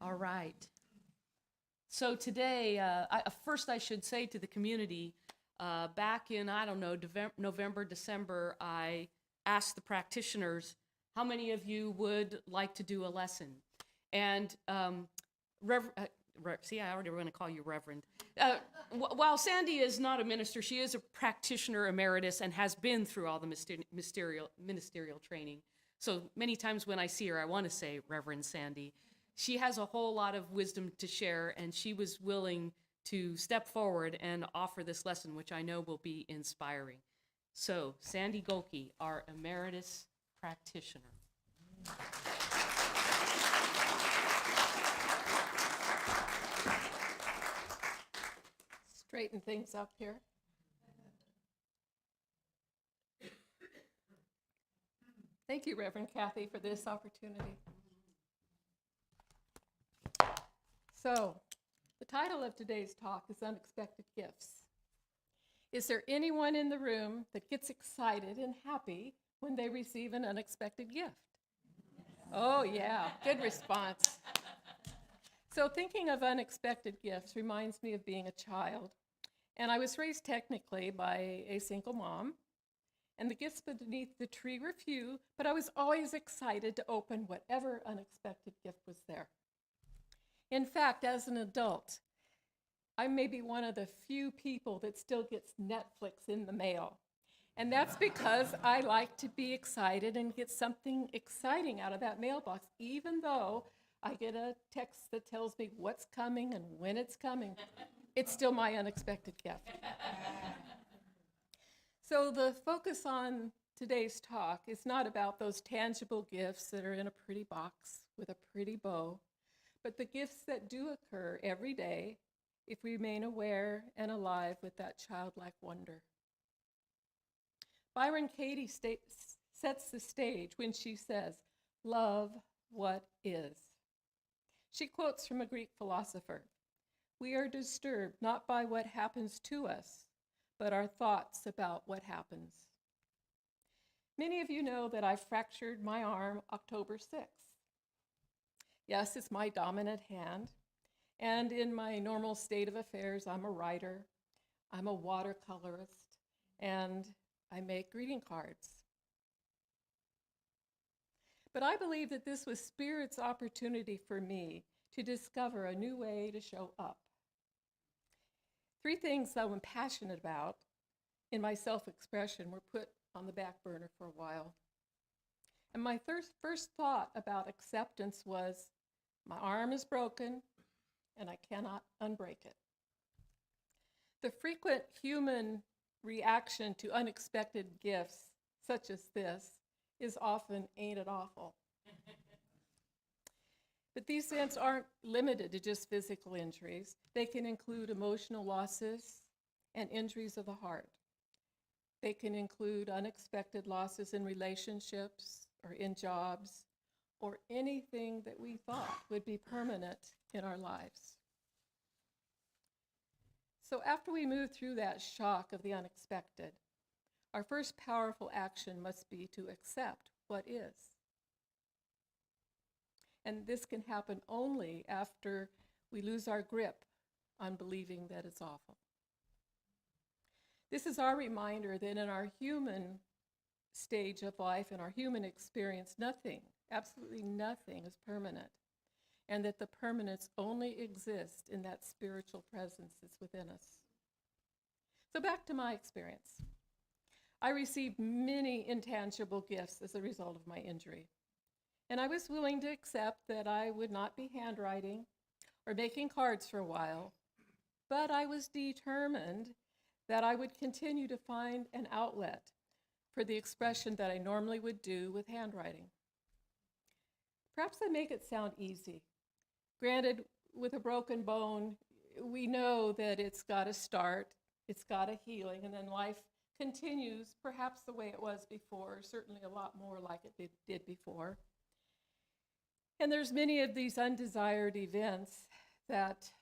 All right. So today, first I should say to the community, back in, I don't know, November, December, I asked the practitioners, how many of you would like to do a lesson? And see, I already want to call you Reverend. While Sandy is not a minister, she is a practitioner emeritus and has been through all the ministerial training. So many times when I see her, I want to say Reverend Sandy. She has a whole lot of wisdom to share, and she was willing to step forward and offer this lesson, which I know will be inspiring. So, Sandy Gohlke, our emeritus practitioner. Straighten things up here. Thank you, Reverend Kathy, for this opportunity. So, the title of today's talk is Unexpected Gifts. Is there anyone in the room that gets excited and happy when they receive an unexpected gift? Oh, yeah, good response. So thinking of unexpected gifts reminds me of being a child. And I was raised technically by a single mom. And the gifts beneath the tree were few, but I was always excited to open whatever unexpected gift was there. In fact, as an adult, I may be one of the few people that still gets Netflix in the mail. And that's because I like to be excited and get something exciting out of that mailbox, even though I get a text that tells me what's coming and when it's coming. It's still my unexpected gift. So the focus on today's talk is not about those tangible gifts that are in a pretty box with a pretty bow, but the gifts that do occur every day if we remain aware and alive with that childlike wonder. Byron Katie sets the stage when she says, "Love what is." She quotes from a Greek philosopher, "We are disturbed not by what happens to us, but our thoughts about what happens." Many of you know that I fractured my arm October 6th. Yes, it's my dominant hand. And in my normal state of affairs, I'm a writer, I'm a watercolorist, and I make greeting cards. But I believe that this was Spirit's opportunity for me to discover a new way to show up. 3 things that I'm passionate about in my self-expression were put on the back burner for a while. And my first thought about acceptance was, my arm is broken, and I cannot unbreak it. The frequent human reaction to unexpected gifts, such as this, is often, ain't it awful? But these events aren't limited to just physical injuries. They can include emotional losses and injuries of the heart. They can include unexpected losses in relationships or in jobs, or anything that we thought would be permanent in our lives. So after we move through that shock of the unexpected, our first powerful action must be to accept what is. And this can happen only after we lose our grip on believing that it's awful. This is our reminder that in our human stage of life, in our human experience, nothing, absolutely nothing is permanent, and that the permanence only exists in that spiritual presence that's within us. So back to my experience. I received many intangible gifts as a result of my injury, and I was willing to accept that I would not be handwriting or making cards for a while, but I was determined that I would continue to find an outlet for the expression that I normally would do with handwriting. Perhaps I make it sound easy. Granted, with a broken bone, we know that it's got a start, it's got a healing, and then life continues perhaps the way it was before, certainly a lot more like it did before. And there's many of these undesired events that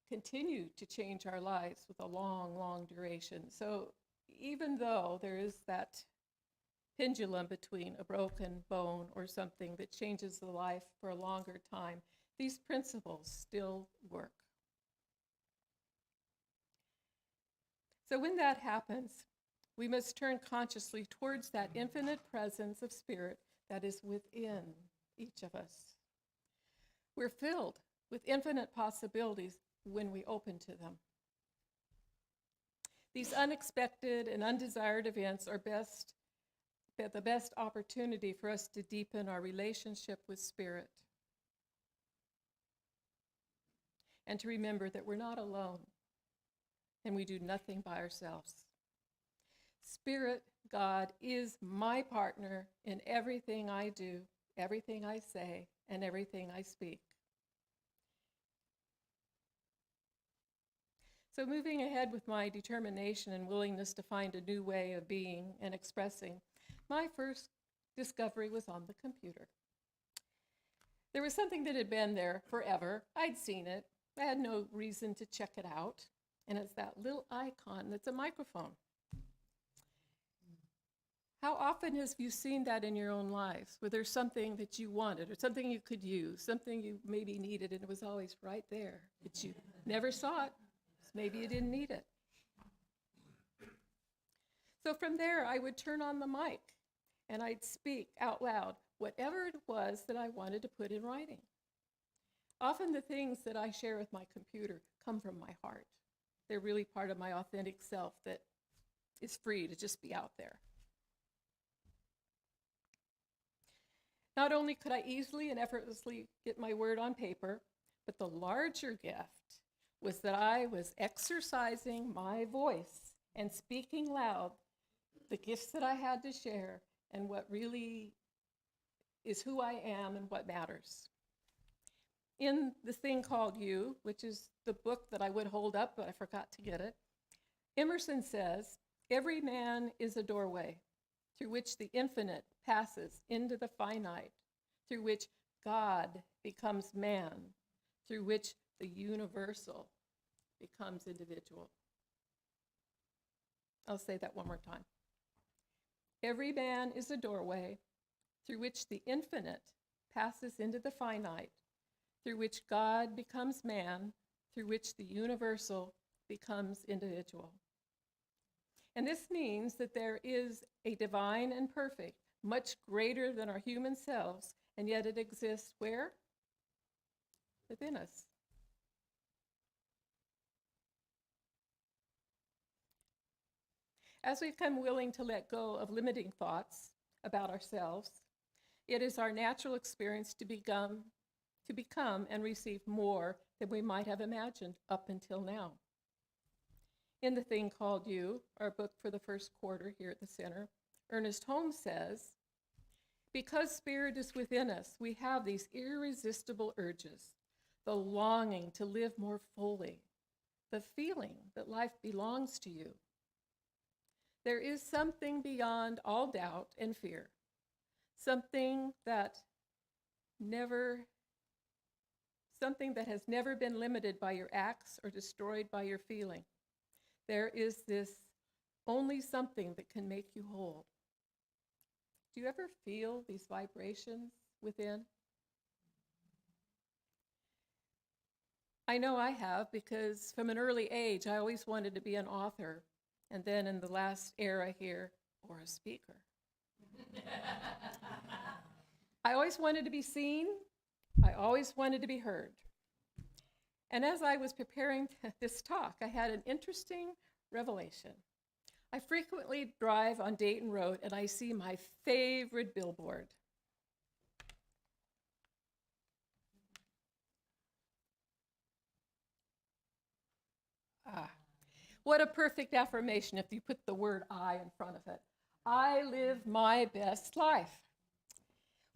continue to change our lives with a long, long duration. So even though there is that pendulum between a broken bone or something that changes the life for a longer time, these principles still work. So when that happens, we must turn consciously towards that infinite presence of spirit that is within each of us. We're filled with infinite possibilities when we open to them. These unexpected and undesired events are the best opportunity for us to deepen our relationship with spirit. And to remember that we're not alone and we do nothing by ourselves. Spirit, God, is my partner in everything I do, everything I say, and everything I speak. So moving ahead with my determination and willingness to find a new way of being and expressing, my first discovery was on the computer. There was something that had been there forever. I'd seen it. I had no reason to check it out. And it's that little icon that's a microphone. How often have you seen that in your own lives, where there's something that you wanted or something you could use, something you maybe needed, and it was always right there, but you never saw it. Maybe you didn't need it. So from there, I would turn on the mic and I'd speak out loud whatever it was that I wanted to put in writing. Often the things that I share with my computer come from my heart. They're really part of my authentic self that is free to just be out there. Not only could I easily and effortlessly get my word on paper, but the larger gift was that I was exercising my voice and speaking loud the gifts that I had to share and what really is who I am and what matters. In the thing called You, which is the book that I would hold up, but I forgot to get it, Emerson says, every man is a doorway through which the infinite passes into the finite, through which God becomes man, through which the universal becomes individual. I'll say that one more time. Every man is a doorway through which the infinite passes into the finite, through which God becomes man, through which the universal becomes individual. And this means that there is a divine and perfect, much greater than our human selves, and yet it exists where? Within us. As we become willing to let go of limiting thoughts about ourselves, it is our natural experience to become and receive more than we might have imagined up until now. In the thing called You, our book for the first quarter here at the center, Ernest Holmes says, because spirit is within us, we have these irresistible urges, the longing to live more fully, the feeling that life belongs to you. There is something beyond all doubt and fear, something that has never been limited by your acts or destroyed by your feeling. There is this only something that can make you whole. Do you ever feel these vibrations within? I know I have, because from an early age, I always wanted to be an author, and then in the last era here, or a speaker. I always wanted to be seen. I always wanted to be heard. And as I was preparing this talk, I had an interesting revelation. I frequently drive on Dayton Road and I see my favorite billboard. What a perfect affirmation if you put the word I in front of it. I live my best life.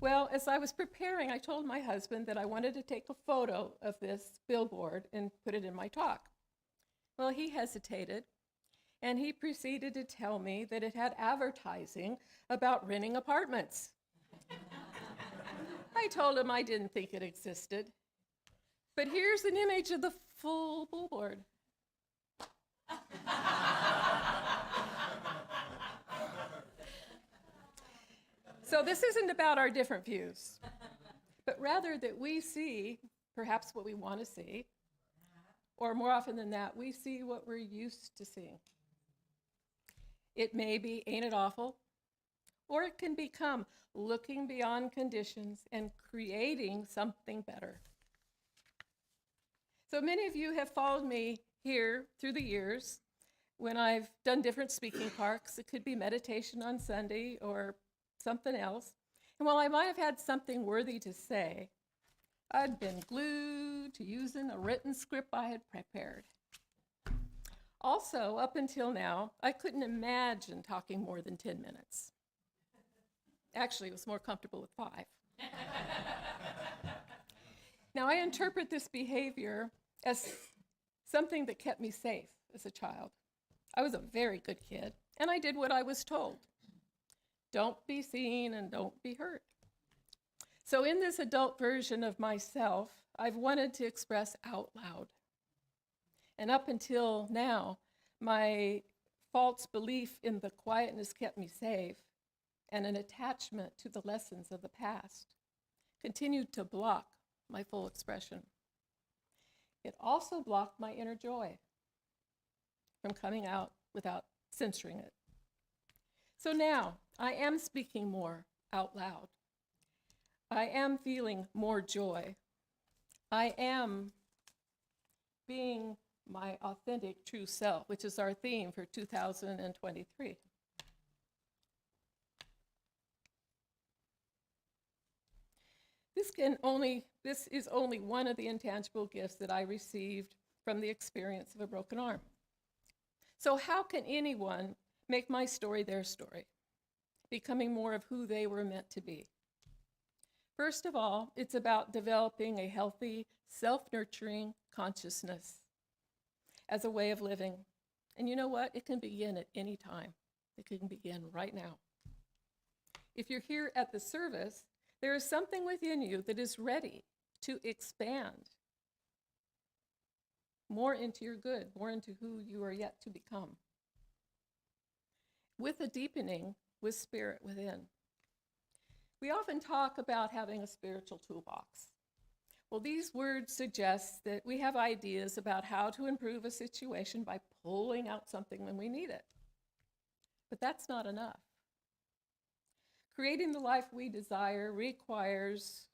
Well, as I was preparing, I told my husband that I wanted to take a photo of this billboard and put it in my talk. Well, he hesitated, and he proceeded to tell me that it had advertising about renting apartments. I told him I didn't think it existed. But here's an image of the full billboard. So this isn't about our different views, but rather that we see perhaps what we want to see, or more often than that, we see what we're used to seeing. It may be, ain't it awful? Or it can become looking beyond conditions and creating something better. So many of you have followed me here through the years when I've done different speaking parts. It could be meditation on Sunday or something else. And while I might have had something worthy to say, I'd been glued to using a written script I had prepared. Also, up until now, I couldn't imagine talking more than 10 minutes. Actually, it was more comfortable with 5. Now, I interpret this behavior as something that kept me safe as a child. I was a very good kid, and I did what I was told. Don't be seen and don't be heard. So in this adult version of myself, I've wanted to express out loud. And up until now, my false belief in the quietness kept me safe, and an attachment to the lessons of the past continued to block my full expression. It also blocked my inner joy from coming out without censoring it. So now, I am speaking more out loud. I am feeling more joy. I am being my authentic true self, which is our theme for 2023. This is only one of the intangible gifts that I received from the experience of a broken arm. So how can anyone make my story their story, becoming more of who they were meant to be? First of all, it's about developing a healthy, self-nurturing consciousness as a way of living. And you know what? It can begin at any time. It can begin right now. If you're here at the service, there is something within you that is ready to expand more into your good, more into who you are yet to become, with a deepening with spirit within. We often talk about having a spiritual toolbox. Well, these words suggest that we have ideas about how to improve a situation by pulling out something when we need it. But that's not enough. Creating the life we desire requires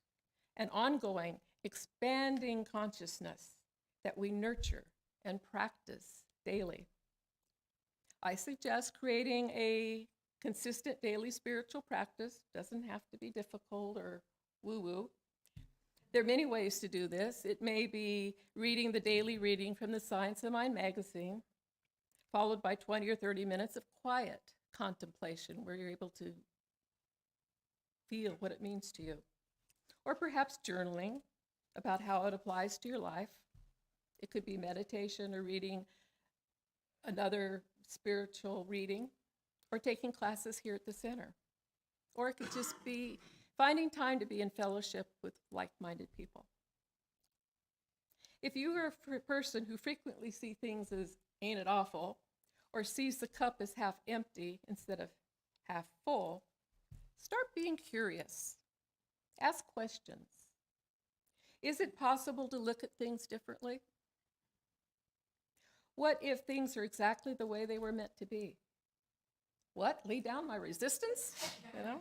an ongoing, expanding consciousness that we nurture and practice daily. I suggest creating a consistent daily spiritual practice. Doesn't have to be difficult or woo-woo. There are many ways to do this. It may be reading the daily reading from the Science of Mind magazine, followed by 20 or 30 minutes of quiet contemplation where you're able to feel what it means to you. Or perhaps journaling about how it applies to your life. It could be meditation or reading another spiritual reading, or taking classes here at the center. Or it could just be finding time to be in fellowship with like-minded people. If you are a person who frequently sees things as ain't it awful, or sees the cup as half empty instead of half full, start being curious. Ask questions. Is it possible to look at things differently? What if things are exactly the way they were meant to be? What? Lay down my resistance? You know?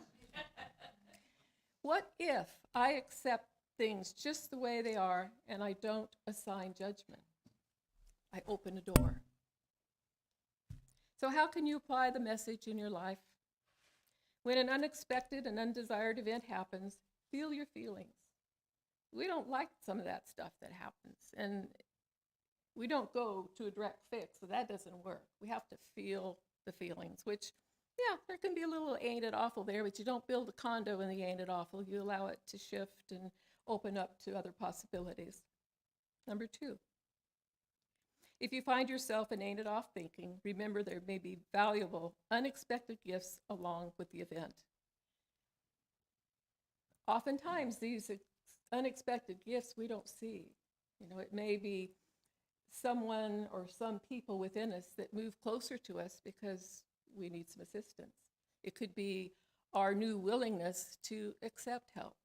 What if I accept things just the way they are and I don't assign judgment? I open a door. So how can you apply the message in your life? When an unexpected and undesired event happens, feel your feelings. We don't like some of that stuff that happens, and we don't go to a direct fix, so that doesn't work. We have to feel the feelings, which, yeah, there can be a little ain't it awful there, but you don't build a condo in the ain't it awful. You allow it to shift and open up to other possibilities. Number 2, if you find yourself in ain't it off thinking, remember there may be valuable, unexpected gifts along with the event. Oftentimes, these unexpected gifts we don't see. You know, it may be someone or some people within us that move closer to us because we need some assistance. It could be our new willingness to accept help.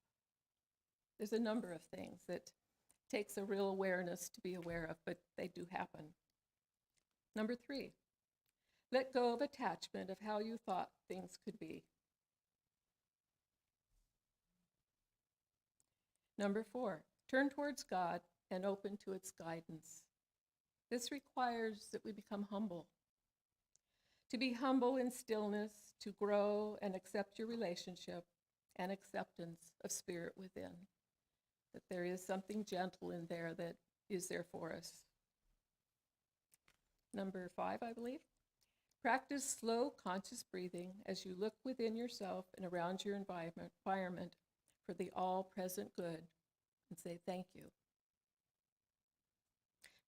There's a number of things that takes a real awareness to be aware of, but they do happen. Number 3, let go of attachment of how you thought things could be. Number 4, turn towards God and open to its guidance. This requires that we become humble. To be humble in stillness, to grow and accept your relationship and acceptance of spirit within. That there is something gentle in there that is there for us. Number 5, I believe. Practice slow, conscious breathing as you look within yourself and around your environment for the all-present good and say thank you.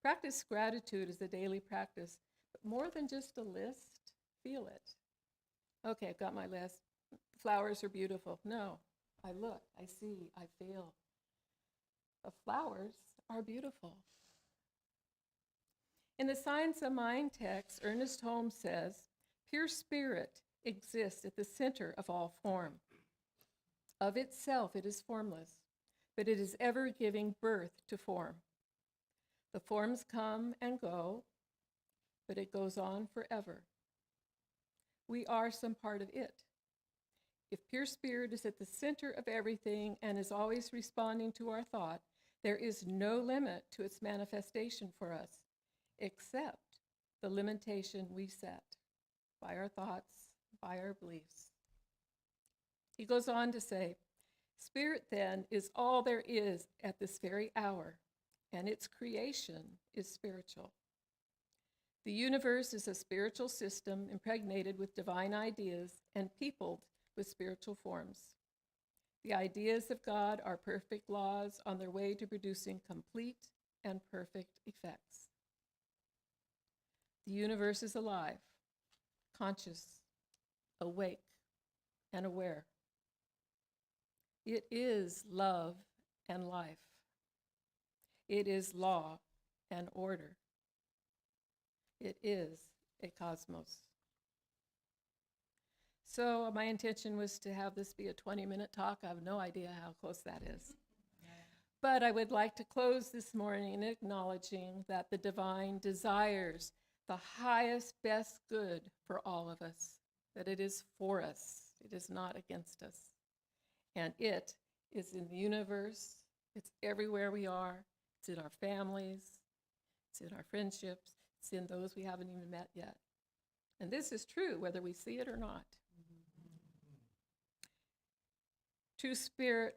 Practice gratitude as a daily practice, but more than just a list, feel it. Okay, I've got my list. Flowers are beautiful. No, I look, I see, I feel. The flowers are beautiful. In the Science of Mind text, Ernest Holmes says, pure spirit exists at the center of all form. Of itself, it is formless, but it is ever giving birth to form. The forms come and go, but it goes on forever. We are some part of it. If pure spirit is at the center of everything and is always responding to our thought, there is no limit to its manifestation for us, except the limitation we set by our thoughts, by our beliefs. He goes on to say, spirit then is all there is at this very hour, and its creation is spiritual. The universe is a spiritual system impregnated with divine ideas and peopled with spiritual forms. The ideas of God are perfect laws on their way to producing complete and perfect effects. The universe is alive, conscious, awake, and aware. It is love and life. It is law and order. It is a cosmos. So my intention was to have this be a 20-minute talk. I have no idea how close that is. But I would like to close this morning acknowledging that the divine desires the highest, best good for all of us, that it is for us. It is not against us. And it is in the universe. It's everywhere we are. It's in our families. It's in our friendships. It's in those we haven't even met yet. And this is true whether we see it or not. Through spirit,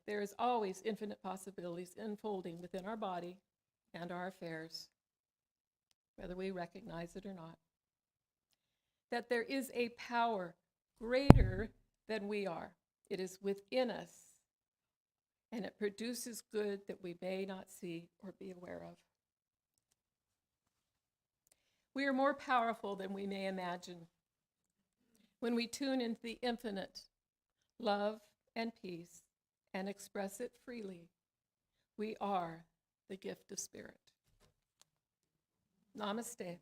there is always infinite possibilities unfolding within our body and our affairs, whether we recognize it or not. That there is a power greater than we are. It is within us, and it produces good that we may not see or be aware of. We are more powerful than we may imagine. When we tune into the infinite love and peace and express it freely, we are the gift of spirit. Namaste.